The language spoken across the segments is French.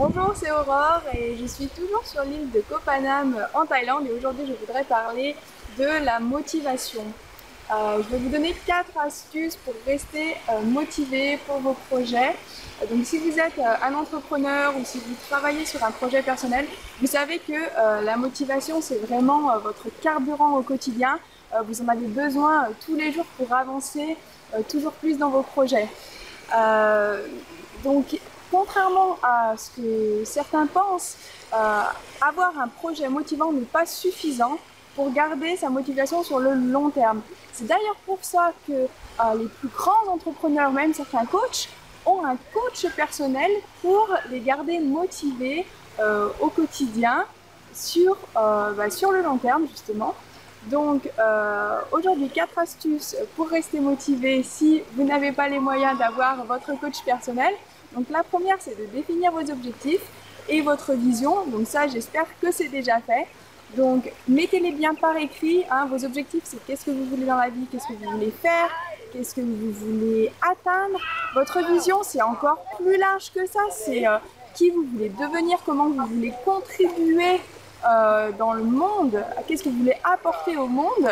Bonjour, c'est Aurore et je suis toujours sur l'île de Koh Phangan en Thaïlande et aujourd'hui je voudrais parler de la motivation. Je vais vous donner 4 astuces pour rester motivé pour vos projets. Donc si vous êtes un entrepreneur ou si vous travaillez sur un projet personnel, vous savez que la motivation c'est vraiment votre carburant au quotidien. Vous en avez besoin tous les jours pour avancer toujours plus dans vos projets. Euh, donc, contrairement à ce que certains pensent, avoir un projet motivant n'est pas suffisant pour garder sa motivation sur le long terme. C'est d'ailleurs pour ça que les plus grands entrepreneurs, même certains coachs, ont un coach personnel pour les garder motivés au quotidien sur le long terme justement. Donc aujourd'hui 4 astuces pour rester motivé si vous n'avez pas les moyens d'avoir votre coach personnel. Donc la première c'est de définir vos objectifs et votre vision. Donc ça j'espère que c'est déjà fait. Donc mettez-les bien par écrit, hein. Vos objectifs c'est qu'est-ce que vous voulez dans la vie, qu'est-ce que vous voulez faire, qu'est-ce que vous voulez atteindre. Votre vision c'est encore plus large que ça, c'est qui vous voulez devenir, comment vous voulez contribuer dans le monde, qu'est-ce que vous voulez apporter au monde.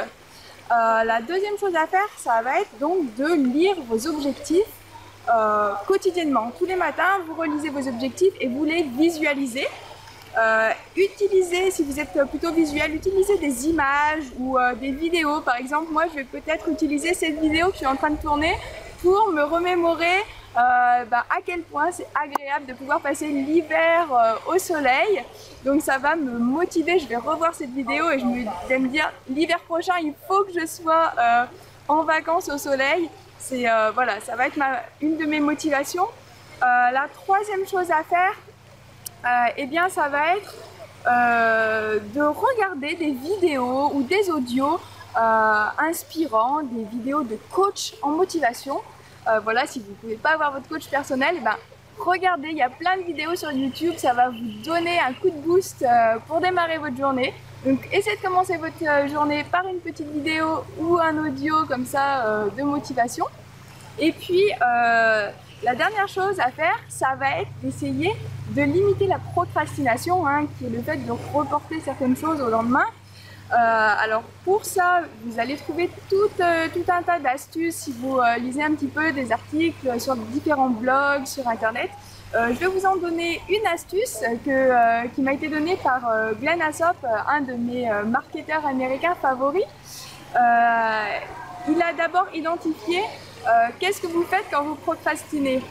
La deuxième chose à faire, ça va être donc de lire vos objectifs quotidiennement. Tous les matins, vous relisez vos objectifs et vous les visualisez. Utilisez, si vous êtes plutôt visuel, utilisez des images ou des vidéos. Par exemple, moi, je vais peut-être utiliser cette vidéo que je suis en train de tourner pour me remémorer à quel point c'est agréable de pouvoir passer l'hiver au soleil. Donc ça va me motiver, je vais revoir cette vidéo et je vais me dire l'hiver prochain il faut que je sois en vacances au soleil. C'est voilà, ça va être une de mes motivations. La troisième chose à faire, eh bien ça va être de regarder des vidéos ou des audios inspirants, des vidéos de coach en motivation. Voilà, si vous ne pouvez pas avoir votre coach personnel, eh ben, regardez, il y a plein de vidéos sur YouTube, ça va vous donner un coup de boost pour démarrer votre journée. Donc essayez de commencer votre journée par une petite vidéo ou un audio comme ça de motivation. Et puis la dernière chose à faire, ça va être d'essayer de limiter la procrastination, hein, qui est le fait de reporter certaines choses au lendemain. Alors pour ça, vous allez trouver tout un tas d'astuces si vous lisez un petit peu des articles sur différents blogs, sur internet. Je vais vous en donner une astuce qui m'a été donnée par Glenn Assop, un de mes marketeurs américains favoris. Il a d'abord identifié qu'est-ce que vous faites quand vous procrastinez.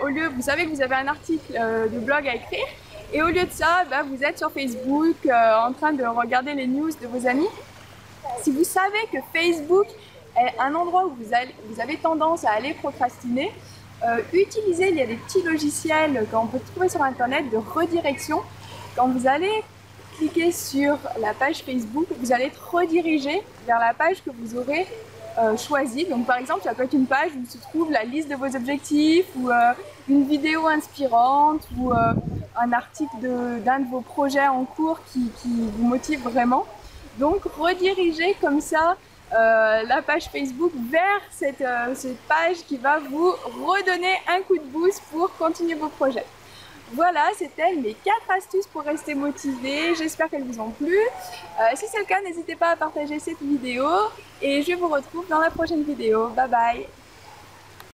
Vous savez que vous avez un article de blog à écrire. Et au lieu de ça, vous êtes sur Facebook en train de regarder les news de vos amis. Si vous savez que Facebook est un endroit où vous avez tendance à aller procrastiner, utilisez, il y a des petits logiciels qu'on peut trouver sur internet de redirection. Quand vous allez cliquer sur la page Facebook, vous allez être redirigé vers la page que vous aurez choisie. Donc par exemple, ça peut être une page où se trouve la liste de vos objectifs ou une vidéo inspirante ou un article d'un de vos projets en cours qui vous motive vraiment. Donc redirigez comme ça la page Facebook vers cette page qui va vous redonner un coup de boost pour continuer vos projets. Voilà, c'était mes 4 astuces pour rester motivé. J'espère qu'elles vous ont plu. Si c'est le cas, n'hésitez pas à partager cette vidéo et je vous retrouve dans la prochaine vidéo. Bye bye!